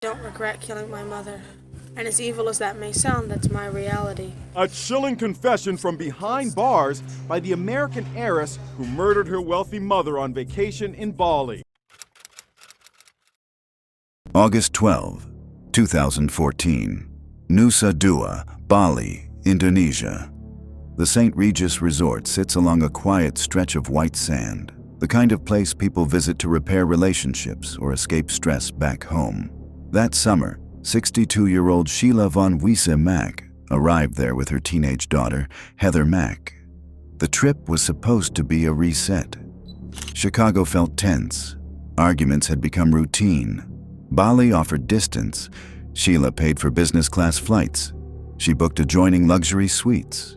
Don't regret killing my mother. And as evil as that may sound, that's my reality. A chilling confession from behind bars by the American heiress who murdered her wealthy mother on vacation in Bali. August 12, 2014. Nusa Dua, Bali, Indonesia. The St. Regis Resort sits along a quiet stretch of white sand, the kind of place people visit to repair relationships or escape stress back home. That summer, 62-year-old Sheila von Wiese Mack arrived there with her teenage daughter, Heather Mack. The trip was supposed to be a reset. Chicago felt tense. Arguments had become routine. Bali offered distance. Sheila paid for business-class flights. She booked adjoining luxury suites.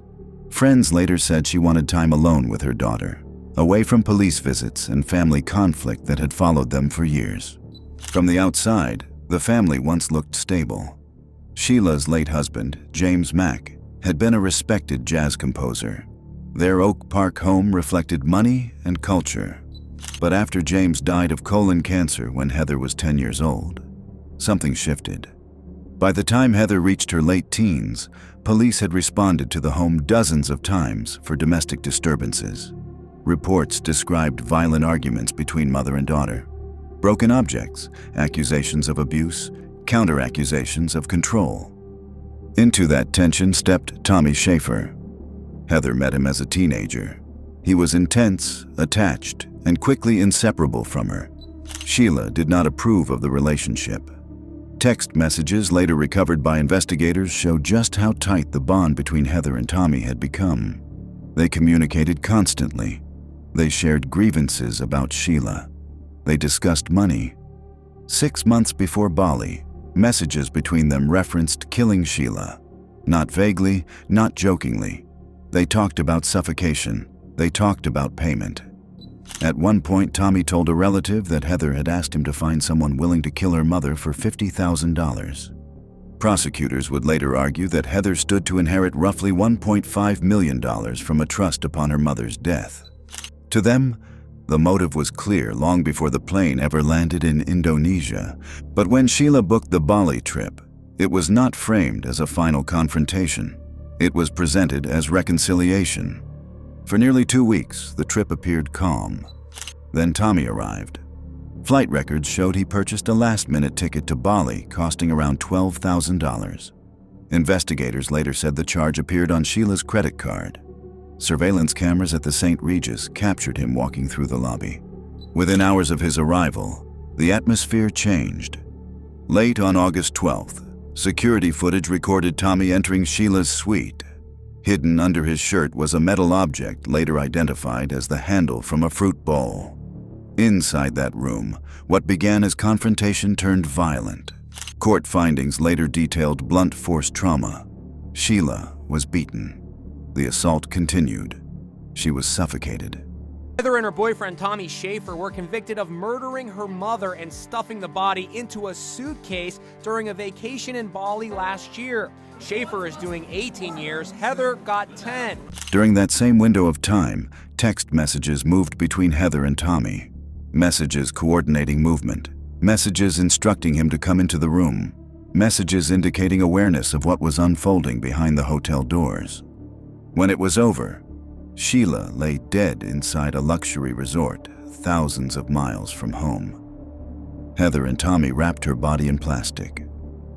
Friends later said she wanted time alone with her daughter, away from police visits and family conflict that had followed them for years. From the outside, the family once looked stable. Sheila's late husband, James Mack, had been a respected jazz composer. Their Oak Park home reflected money and culture. But after James died of colon cancer when Heather was 10 years old, something shifted. By the time Heather reached her late teens, police had responded to the home dozens of times for domestic disturbances. Reports described violent arguments between mother and daughter, broken objects, accusations of abuse, counter-accusations of control. Into that tension stepped Tommy Schaefer. Heather met him as a teenager. He was intense, attached, and quickly inseparable from her. Sheila did not approve of the relationship. Text messages later recovered by investigators show just how tight the bond between Heather and Tommy had become. They communicated constantly. They shared grievances about Sheila. They discussed money. 6 months before Bali, messages between them referenced killing Sheila. Not vaguely, not jokingly. They talked about suffocation. They talked about payment. At one point, Tommy told a relative that Heather had asked him to find someone willing to kill her mother for $50,000. Prosecutors would later argue that Heather stood to inherit roughly $1.5 million from a trust upon her mother's death. To them, the motive was clear long before the plane ever landed in Indonesia. But when Sheila booked the Bali trip, it was not framed as a final confrontation. It was presented as reconciliation. For nearly 2 weeks, the trip appeared calm. Then Tommy arrived. Flight records showed he purchased a last-minute ticket to Bali costing around $12,000. Investigators later said the charge appeared on Sheila's credit card. Surveillance cameras at the St. Regis captured him walking through the lobby. Within hours of his arrival, the atmosphere changed. Late on August 12th, security footage recorded Tommy entering Sheila's suite. Hidden under his shirt was a metal object later identified as the handle from a fruit bowl. Inside that room, what began as confrontation turned violent. Court findings later detailed blunt force trauma. Sheila was beaten. The assault continued. She was suffocated. Heather and her boyfriend Tommy Schaefer were convicted of murdering her mother and stuffing the body into a suitcase during a vacation in Bali last year. Schaefer is doing 18 years, Heather got 10. During that same window of time, text messages moved between Heather and Tommy. Messages coordinating movement. Messages instructing him to come into the room. Messages indicating awareness of what was unfolding behind the hotel doors. When it was over, Sheila lay dead inside a luxury resort, thousands of miles from home. Heather and Tommy wrapped her body in plastic.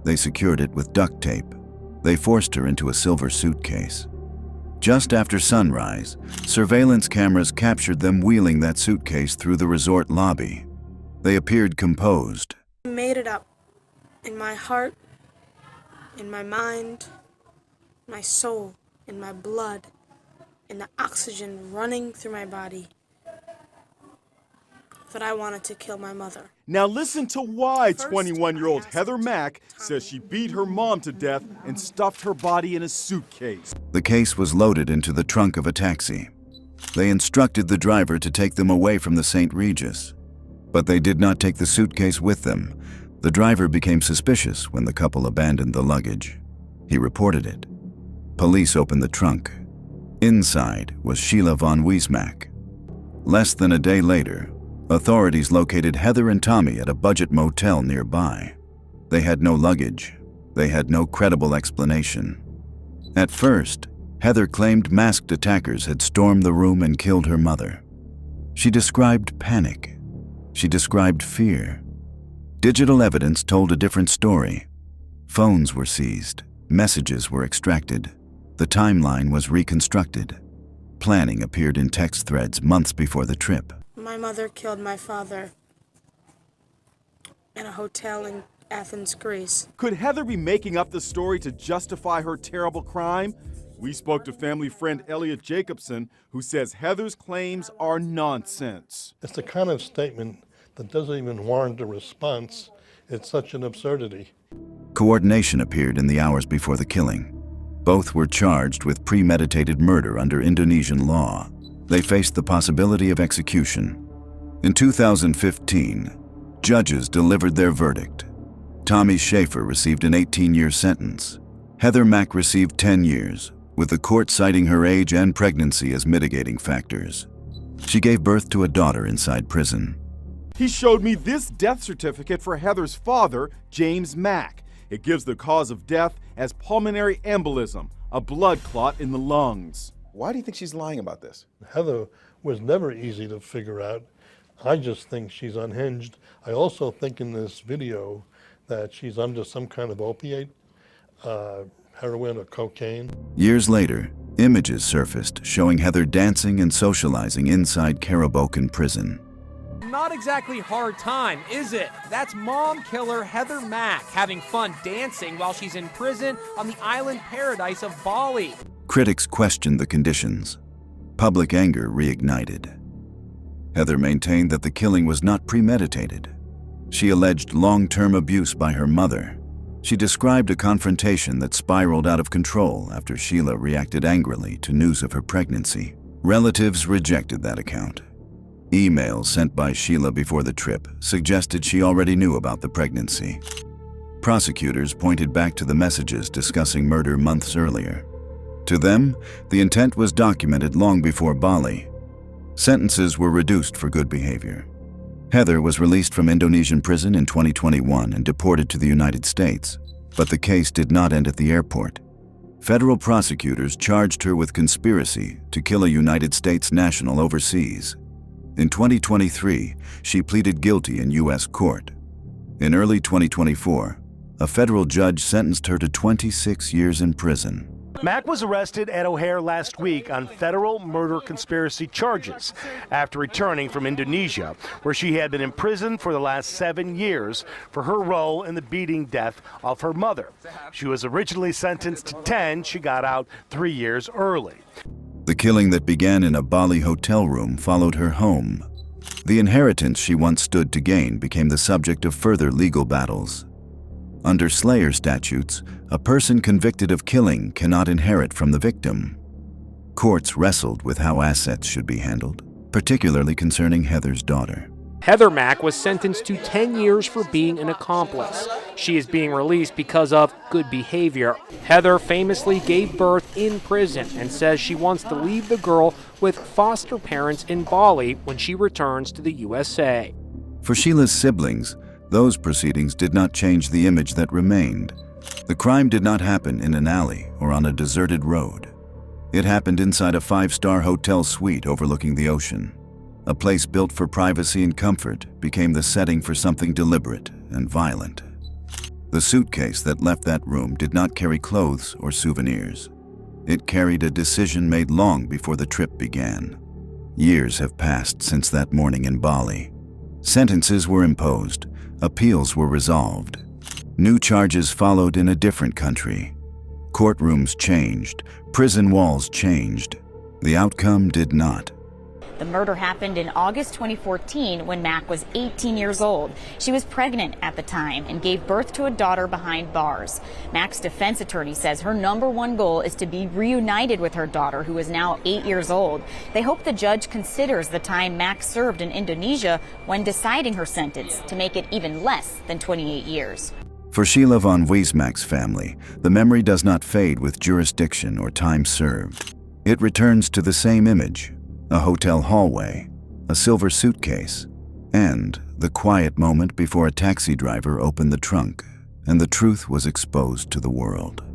They secured it with duct tape. They forced her into a silver suitcase. Just after sunrise, surveillance cameras captured them wheeling that suitcase through the resort lobby. They appeared composed. I made it up. In my heart, in my mind, my soul, in my blood, in the oxygen running through my body. That I wanted to kill my mother. Now listen to why 21-year-old Heather Mack says she beat her mom to death and stuffed her body in a suitcase. The case was loaded into the trunk of a taxi. They instructed the driver to take them away from the St. Regis. But they did not take the suitcase with them. The driver became suspicious when the couple abandoned the luggage. He reported it. Police opened the trunk. Inside was Sheila von Wiese Mack. Less than a day later, authorities located Heather and Tommy at a budget motel nearby. They had no luggage. They had no credible explanation. At first, Heather claimed masked attackers had stormed the room and killed her mother. She described panic. She described fear. Digital evidence told a different story. Phones were seized. Messages were extracted. The timeline was reconstructed. Planning appeared in text threads months before the trip. My mother killed my father in a hotel in Athens, Greece. Could Heather be making up the story to justify her terrible crime? We spoke to family friend Elliot Jacobson, who says Heather's claims are nonsense. It's the kind of statement that doesn't even warrant a response. It's such an absurdity. Coordination appeared in the hours before the killing. Both were charged with premeditated murder under Indonesian law. They faced the possibility of execution. In 2015, judges delivered their verdict. Tommy Schaefer received an 18-year sentence. Heather Mack received 10 years, with the court citing her age and pregnancy as mitigating factors. She gave birth to a daughter inside prison. He showed me this death certificate for Heather's father, James Mack. It gives the cause of death as pulmonary embolism, a blood clot in the lungs. Why do you think she's lying about this? Heather was never easy to figure out. I just think she's unhinged. I also think in this video that she's under some kind of opiate, heroin or cocaine. Years later, images surfaced showing Heather dancing and socializing inside Karabokan prison. Not exactly hard time, is it? That's mom killer Heather Mack having fun dancing while she's in prison on the island paradise of Bali. Critics questioned the conditions. Public anger reignited. Heather maintained that the killing was not premeditated. She alleged long-term abuse by her mother. She described a confrontation that spiraled out of control after Sheila reacted angrily to news of her pregnancy. Relatives rejected that account. Emails sent by Sheila before the trip suggested she already knew about the pregnancy. Prosecutors pointed back to the messages discussing murder months earlier. To them, the intent was documented long before Bali. Sentences were reduced for good behavior. Heather was released from Indonesian prison in 2021 and deported to the United States, but the case did not end at the airport. Federal prosecutors charged her with conspiracy to kill a United States national overseas. In 2023, she pleaded guilty in U.S. court. In early 2024, a federal judge sentenced her to 26 years in prison. Mack was arrested at O'Hare last week on federal murder conspiracy charges after returning from Indonesia, where she had been imprisoned for the last 7 years for her role in the beating death of her mother. She was originally sentenced to 10. She got out 3 years early. The killing that began in a Bali hotel room followed her home. The inheritance she once stood to gain became the subject of further legal battles. Under Slayer statutes, a person convicted of killing cannot inherit from the victim. Courts wrestled with how assets should be handled, particularly concerning Heather's daughter. Heather Mack was sentenced to 10 years for being an accomplice. She is being released because of good behavior. Heather famously gave birth in prison and says she wants to leave the girl with foster parents in Bali when she returns to the USA. For Sheila's siblings, those proceedings did not change the image that remained. The crime did not happen in an alley or on a deserted road. It happened inside a 5-star hotel suite overlooking the ocean. A place built for privacy and comfort became the setting for something deliberate and violent. The suitcase that left that room did not carry clothes or souvenirs. It carried a decision made long before the trip began. Years have passed since that morning in Bali. Sentences were imposed. Appeals were resolved. New charges followed in a different country. Courtrooms changed. Prison walls changed. The outcome did not. The murder happened in August 2014 when Mack was 18 years old. She was pregnant at the time and gave birth to a daughter behind bars. Mack's defense attorney says her #1 goal is to be reunited with her daughter, who is now 8 years old. They hope the judge considers the time Mack served in Indonesia when deciding her sentence to make it even less than 28 years. For Sheila von Wiesmack's family, the memory does not fade with jurisdiction or time served. It returns to the same image: a hotel hallway, a silver suitcase, and the quiet moment before a taxi driver opened the trunk and the truth was exposed to the world.